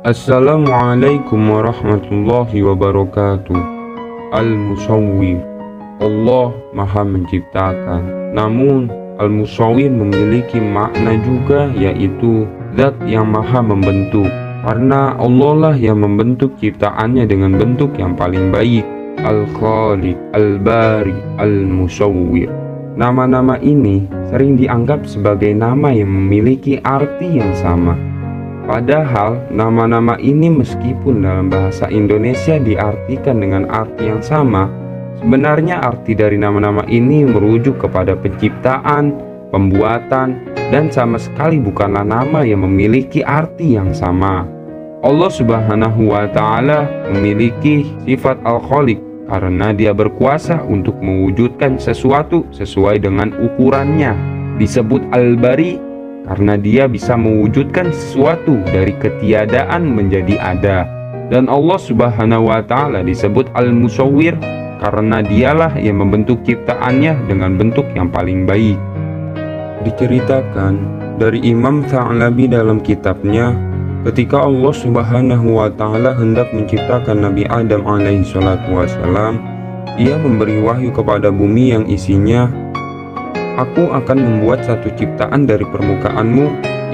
Assalamualaikum warahmatullahi wabarakatuh. Al-Musawwir, Allah Maha Menciptakan. Namun Al-Musawwir memiliki makna juga, yaitu Zat yang Maha Membentuk, karena Allah lah yang membentuk ciptaannya dengan bentuk yang paling baik. Al-Khaliq, Al-Bari, Al-Musawwir. Nama-nama ini sering dianggap sebagai nama yang memiliki arti yang sama. Padahal nama-nama ini meskipun dalam bahasa Indonesia diartikan dengan arti yang sama, sebenarnya arti dari nama-nama ini merujuk kepada penciptaan, pembuatan, dan sama sekali bukanlah nama yang memiliki arti yang sama. Allah Subhanahu wa Ta'ala memiliki sifat Al-Khaliq karena Dia berkuasa untuk mewujudkan sesuatu sesuai dengan ukurannya. Disebut Al-Bari karena Dia bisa mewujudkan sesuatu dari ketiadaan menjadi ada. Dan Allah Subhanahu wa Ta'ala disebut Al-Musawwir karena Dialah yang membentuk ciptaannya dengan bentuk yang paling baik. Diceritakan dari Imam Tha'labi dalam kitabnya, ketika Allah Subhanahu wa Ta'ala hendak menciptakan Nabi Adam alaihi salatu wassalam, Ia memberi wahyu kepada bumi yang isinya, "Aku akan membuat satu ciptaan dari permukaanmu,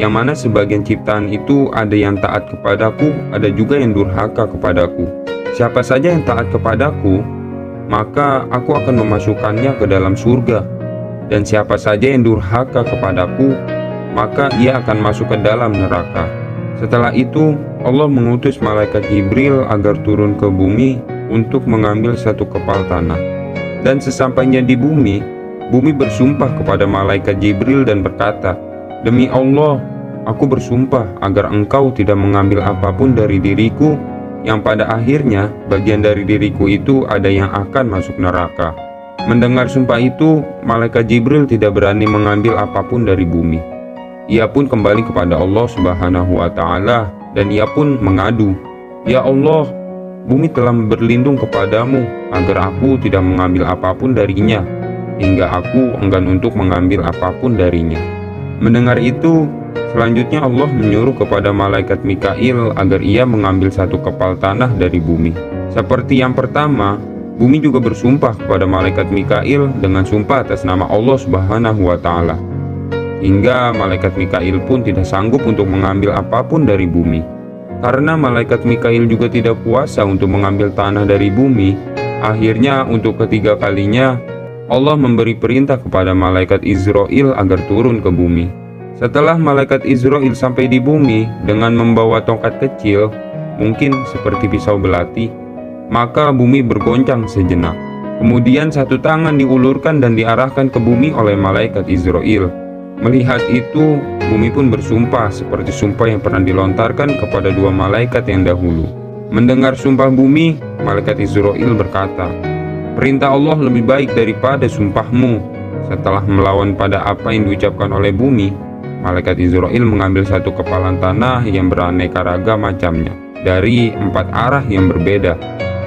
yang mana sebagian ciptaan itu ada yang taat kepadaku, ada juga yang durhaka kepadaku. Siapa saja yang taat kepadaku, maka aku akan memasukkannya ke dalam surga. Dan siapa saja yang durhaka kepadaku, maka ia akan masuk ke dalam neraka." Setelah itu, Allah mengutus malaikat Jibril agar turun ke bumi untuk mengambil satu kepal tanah. Dan sesampainya di bumi bersumpah kepada malaikat Jibril dan berkata, "Demi Allah, aku bersumpah agar engkau tidak mengambil apapun dari diriku, yang pada akhirnya bagian dari diriku itu ada yang akan masuk neraka." Mendengar sumpah itu, malaikat Jibril tidak berani mengambil apapun dari bumi. Ia pun kembali kepada Allah Subhanahu wa Ta'ala dan ia pun mengadu, "Ya Allah, bumi telah berlindung kepadamu agar aku tidak mengambil apapun darinya, hingga aku enggan untuk mengambil apapun darinya." Mendengar itu, selanjutnya Allah menyuruh kepada malaikat Mikail agar ia mengambil satu kepal tanah dari bumi. Seperti yang pertama, bumi juga bersumpah kepada malaikat Mikail dengan sumpah atas nama Allah Subhanahu wa Ta'ala, hingga malaikat Mikail pun tidak sanggup untuk mengambil apapun dari bumi. Karena malaikat Mikail juga tidak kuasa untuk mengambil tanah dari bumi, akhirnya untuk ketiga kalinya Allah memberi perintah kepada malaikat Israil agar turun ke bumi. Setelah malaikat Israil sampai di bumi dengan membawa tongkat kecil, mungkin seperti pisau belati, maka bumi bergoncang sejenak. Kemudian satu tangan diulurkan dan diarahkan ke bumi oleh malaikat Israil. Melihat itu, bumi pun bersumpah seperti sumpah yang pernah dilontarkan kepada dua malaikat yang dahulu. Mendengar sumpah bumi, malaikat Israil berkata, "Perintah Allah lebih baik daripada sumpahmu." Setelah melawan pada apa yang diucapkan oleh bumi, malaikat Israil mengambil satu kepalan tanah yang beraneka ragam macamnya dari 4 arah yang berbeda.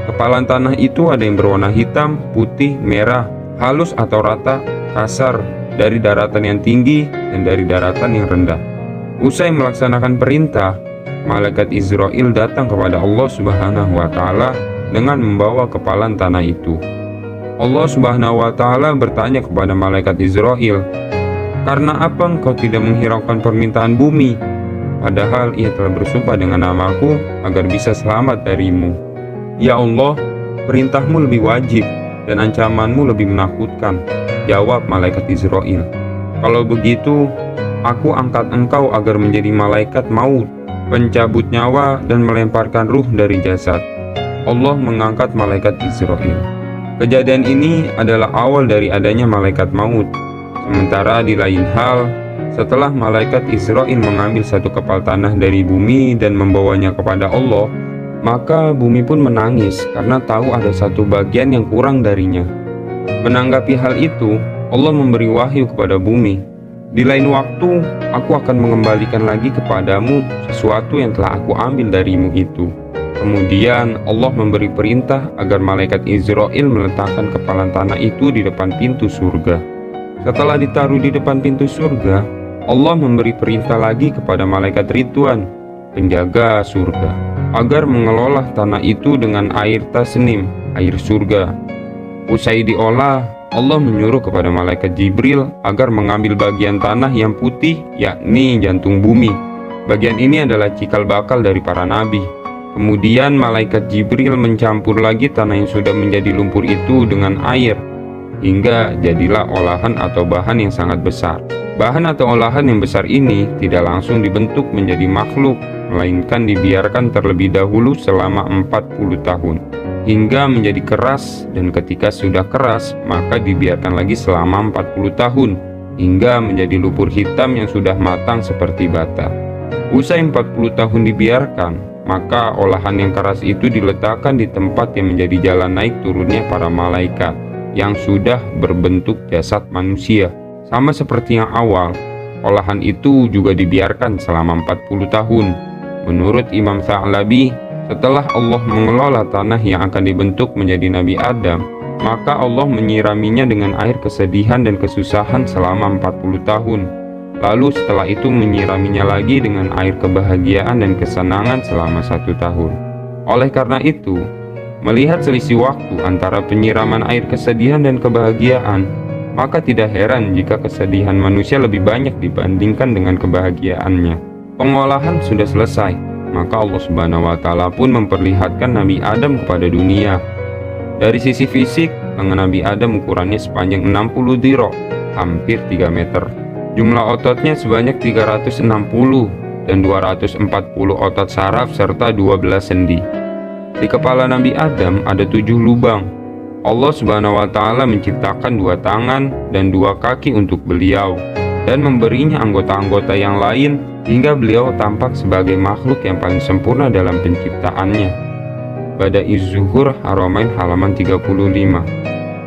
Kepalan tanah itu ada yang berwarna hitam, putih, merah, halus atau rata, kasar, dari daratan yang tinggi dan dari daratan yang rendah. Usai melaksanakan perintah, malaikat Israil datang kepada Allah Subhanahu wa Ta'ala dengan membawa kepalan tanah itu. Allah Subhanahu wa Ta'ala bertanya kepada malaikat Israil, "Karena apa engkau tidak menghiraukan permintaan bumi? Padahal ia telah bersumpah dengan namaku agar bisa selamat darimu." "Ya Allah, perintahmu lebih wajib dan ancamanmu lebih menakutkan," jawab malaikat Israil. "Kalau begitu, aku angkat engkau agar menjadi malaikat maut, pencabut nyawa dan melemparkan ruh dari jasad." Allah mengangkat malaikat Israil. Kejadian ini adalah awal dari adanya malaikat maut. Sementara di lain hal, setelah malaikat Israil mengambil satu kepal tanah dari bumi dan membawanya kepada Allah, maka bumi pun menangis karena tahu ada satu bagian yang kurang darinya. Menanggapi hal itu, Allah memberi wahyu kepada bumi, "Di lain waktu, aku akan mengembalikan lagi kepadamu sesuatu yang telah aku ambil darimu itu." Kemudian Allah memberi perintah agar malaikat Israil meletakkan kepalan tanah itu di depan pintu surga. Setelah ditaruh di depan pintu surga, Allah memberi perintah lagi kepada malaikat Ridwan penjaga surga, agar mengelola tanah itu dengan air tasnim, air surga. Usai diolah, Allah menyuruh kepada malaikat Jibril agar mengambil bagian tanah yang putih, yakni jantung bumi. Bagian ini adalah cikal bakal dari para nabi. Kemudian malaikat Jibril mencampur lagi tanah yang sudah menjadi lumpur itu dengan air, hingga jadilah olahan atau bahan yang sangat besar. Bahan atau olahan yang besar ini tidak langsung dibentuk menjadi makhluk, melainkan dibiarkan terlebih dahulu selama 40 tahun, hingga menjadi keras, dan ketika sudah keras, maka dibiarkan lagi selama 40 tahun, hingga menjadi lumpur hitam yang sudah matang seperti bata. Usai 40 tahun dibiarkan, maka olahan yang keras itu diletakkan di tempat yang menjadi jalan naik turunnya para malaikat yang sudah berbentuk jasad manusia. Sama seperti yang awal, olahan itu juga dibiarkan selama 40 tahun. Menurut Imam Tha'labi, setelah Allah mengelola tanah yang akan dibentuk menjadi Nabi Adam, maka Allah menyiraminya dengan air kesedihan dan kesusahan selama 40 tahun. Lalu setelah itu menyiraminya lagi dengan air kebahagiaan dan kesenangan selama 1 tahun. Oleh karena itu, melihat selisih waktu antara penyiraman air kesedihan dan kebahagiaan, maka tidak heran jika kesedihan manusia lebih banyak dibandingkan dengan kebahagiaannya. Pengolahan sudah selesai, maka Allah Subhanahu wa Ta'ala pun memperlihatkan Nabi Adam kepada dunia. Dari sisi fisik, lengan Nabi Adam ukurannya sepanjang 60 dhira, hampir 3 meter. Jumlah ototnya sebanyak 360 dan 240 otot saraf serta 12 sendi. Di kepala Nabi Adam ada 7 lubang. Allah Subhanahu wa Ta'ala menciptakan 2 tangan dan 2 kaki untuk beliau, dan memberinya anggota-anggota yang lain hingga beliau tampak sebagai makhluk yang paling sempurna dalam penciptaannya. Badai'uz Zuhur Haramain halaman 35.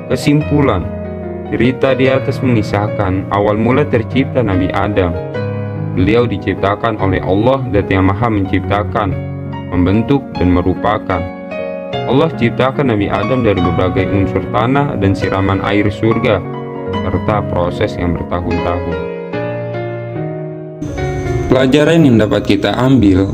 Kesimpulan, cerita di atas mengisahkan awal mula tercipta Nabi Adam. Beliau diciptakan oleh Allah Dat yang Maha Menciptakan, membentuk dan merupakan. Allah ciptakan Nabi Adam dari berbagai unsur tanah dan siraman air surga, serta proses yang bertahun-tahun. Pelajaran yang dapat kita ambil,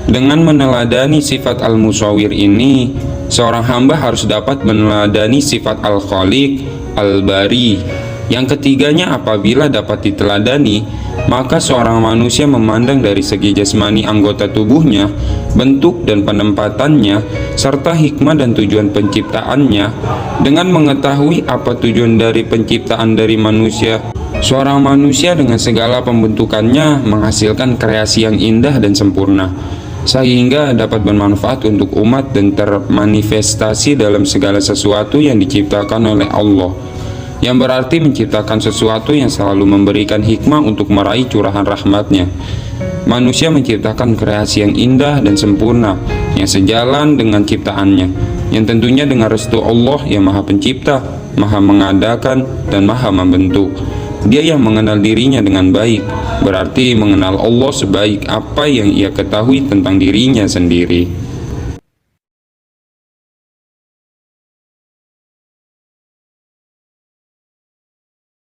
dengan meneladani sifat Al-Musawwir ini, seorang hamba harus dapat meneladani sifat Al-Khaliq, Al-Bari. Yang ketiganya, apabila dapat diteladani, maka seorang manusia memandang dari segi jasmani anggota tubuhnya, bentuk dan penempatannya, serta hikmah dan tujuan penciptaannya. Dengan mengetahui apa tujuan dari penciptaan dari manusia, seorang manusia dengan segala pembentukannya menghasilkan kreasi yang indah dan sempurna, sehingga dapat bermanfaat untuk umat dan termanifestasi dalam segala sesuatu yang diciptakan oleh Allah, yang berarti menciptakan sesuatu yang selalu memberikan hikmah untuk meraih curahan rahmatnya. Manusia menciptakan kreasi yang indah dan sempurna yang sejalan dengan ciptaannya, yang tentunya dengan restu Allah yang Maha Pencipta, Maha Mengadakan, dan Maha Membentuk. Dia yang mengenal dirinya dengan baik, berarti mengenal Allah sebaik apa yang ia ketahui tentang dirinya sendiri.